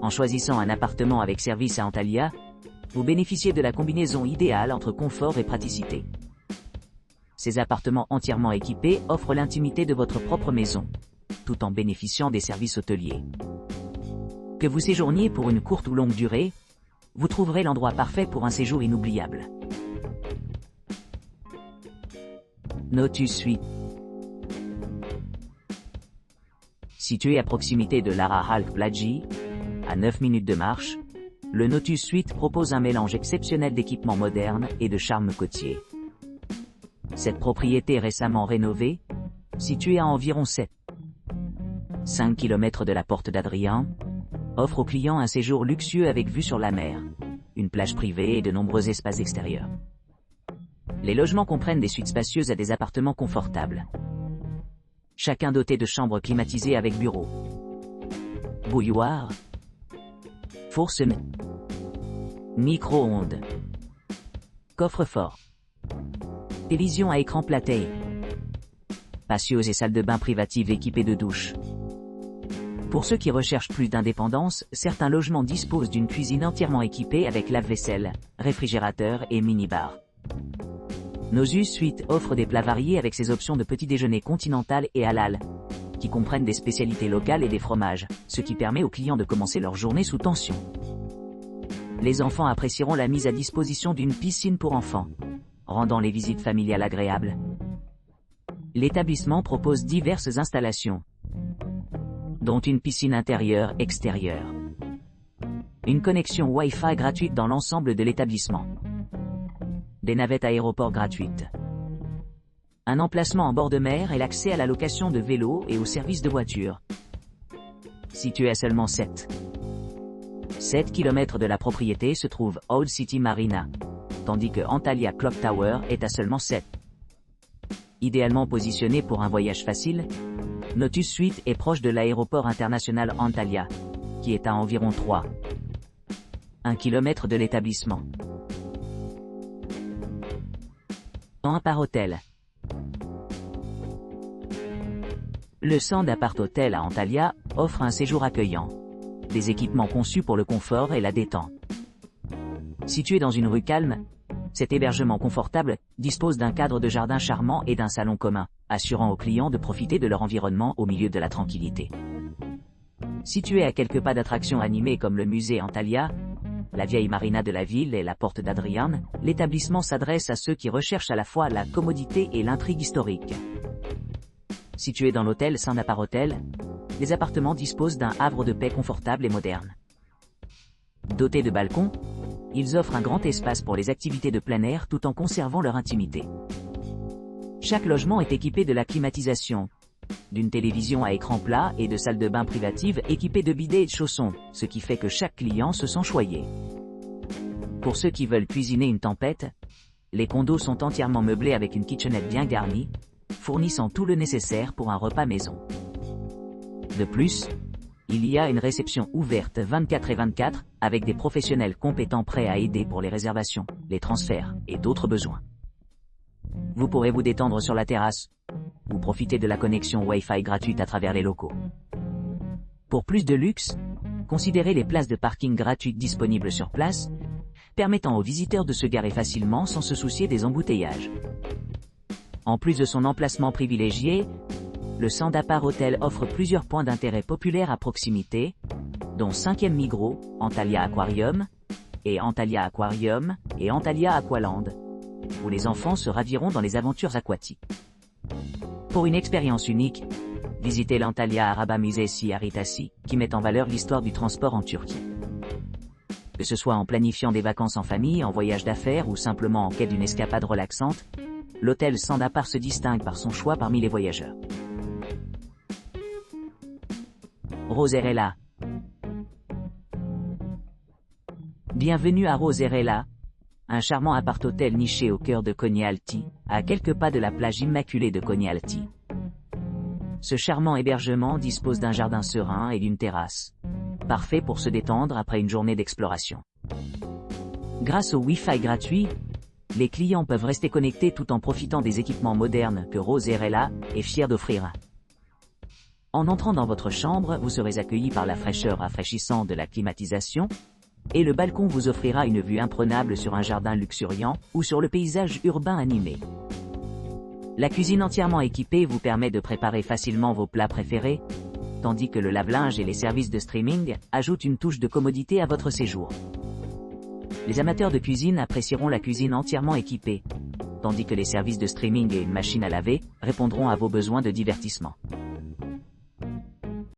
En choisissant un appartement avec service à Antalya, vous bénéficiez de la combinaison idéale entre confort et praticité. Ces appartements entièrement équipés offrent l'intimité de votre propre maison, tout en bénéficiant des services hôteliers. Que vous séjourniez pour une courte ou longue durée, vous trouverez l'endroit parfait pour un séjour inoubliable. Notus Suite. Situé à proximité de Lara Halk Plaji, à 9 minutes de marche, le Notus Suite propose un mélange exceptionnel d'équipements modernes et de charme côtier. Cette propriété récemment rénovée, située à environ 5 km de la Porte d'Adrien, offre aux clients un séjour luxueux avec vue sur la mer, une plage privée et de nombreux espaces extérieurs. Les logements comprennent des suites spacieuses à des appartements confortables. Chacun doté de chambres climatisées avec bureau, bouilloire, four semi, micro-ondes, coffre-fort, télévision à écran platé, spacieuse et salle de bain privative équipée de douches. Pour ceux qui recherchent plus d'indépendance, certains logements disposent d'une cuisine entièrement équipée avec lave-vaisselle, réfrigérateur et mini-bar. Notus Suite offre des plats variés avec ses options de petit déjeuner continental et halal, qui comprennent des spécialités locales et des fromages, ce qui permet aux clients de commencer leur journée sous tension. Les enfants apprécieront la mise à disposition d'une piscine pour enfants, rendant les visites familiales agréables. L'établissement propose diverses installations, dont une piscine intérieure-extérieure. Une connexion Wi-Fi gratuite dans l'ensemble de l'établissement. Des navettes aéroports gratuites. Un emplacement en bord de mer et l'accès à la location de vélos et aux services de voitures. Situé à seulement 7 km de la propriété se trouve Old City Marina, tandis que Antalya Clock Tower est à seulement 7. Idéalement positionné pour un voyage facile, Notus Suite est proche de l'aéroport international Antalya, qui est à environ 1 km de l'établissement. En appart-hôtel. Le Sand Apart Hotel à Antalya offre un séjour accueillant, des équipements conçus pour le confort et la détente. Situé dans une rue calme, cet hébergement confortable dispose d'un cadre de jardin charmant et d'un salon commun, assurant aux clients de profiter de leur environnement au milieu de la tranquillité. Situé à quelques pas d'attractions animées comme le musée Antalya, la vieille marina de la ville et la Porte d'Adrien, l'établissement s'adresse à ceux qui recherchent à la fois la commodité et l'intrigue historique. Situé dans l'hôtel Sand Apart Hotel, les appartements disposent d'un havre de paix confortable et moderne. Dotés de balcons, ils offrent un grand espace pour les activités de plein air tout en conservant leur intimité. Chaque logement est équipé de la climatisation, d'une télévision à écran plat et de salles de bain privatives équipées de bidets et de chaussons, ce qui fait que chaque client se sent choyé. Pour ceux qui veulent cuisiner une tempête, les condos sont entièrement meublés avec une kitchenette bien garnie, fournissant tout le nécessaire pour un repas maison. De plus, il y a une réception ouverte 24/24, avec des professionnels compétents prêts à aider pour les réservations, les transferts et d'autres besoins. Vous pourrez vous détendre sur la terrasse, ou profiter de la connexion Wi-Fi gratuite à travers les locaux. Pour plus de luxe, considérez les places de parking gratuites disponibles sur place, permettant aux visiteurs de se garer facilement sans se soucier des embouteillages. En plus de son emplacement privilégié, le Sand Apart Hotel offre plusieurs points d'intérêt populaires à proximité, dont 5e Migros, Antalya Aquarium, et Antalya Aquarium, et Antalya Aqualand, où les enfants se raviront dans les aventures aquatiques. Pour une expérience unique, visitez l'Antalya Araba Müzesi Haritasi, qui met en valeur l'histoire du transport en Turquie. Que ce soit en planifiant des vacances en famille, en voyage d'affaires ou simplement en quête d'une escapade relaxante, l'hôtel Sand Apart se distingue par son choix parmi les voyageurs. Roserella. Bienvenue à Roserella, un charmant appart-hôtel niché au cœur de Konyaaltı, à quelques pas de la plage immaculée de Konyaaltı. Ce charmant hébergement dispose d'un jardin serein et d'une terrasse, parfait pour se détendre après une journée d'exploration. Grâce au Wi-Fi gratuit, les clients peuvent rester connectés tout en profitant des équipements modernes que Roserella est fier d'offrir. En entrant dans votre chambre, vous serez accueilli par la fraîcheur rafraîchissante de la climatisation, et le balcon vous offrira une vue imprenable sur un jardin luxuriant ou sur le paysage urbain animé. La cuisine entièrement équipée vous permet de préparer facilement vos plats préférés, tandis que le lave-linge et les services de streaming ajoutent une touche de commodité à votre séjour. Les amateurs de cuisine apprécieront la cuisine entièrement équipée, tandis que les services de streaming et une machine à laver répondront à vos besoins de divertissement.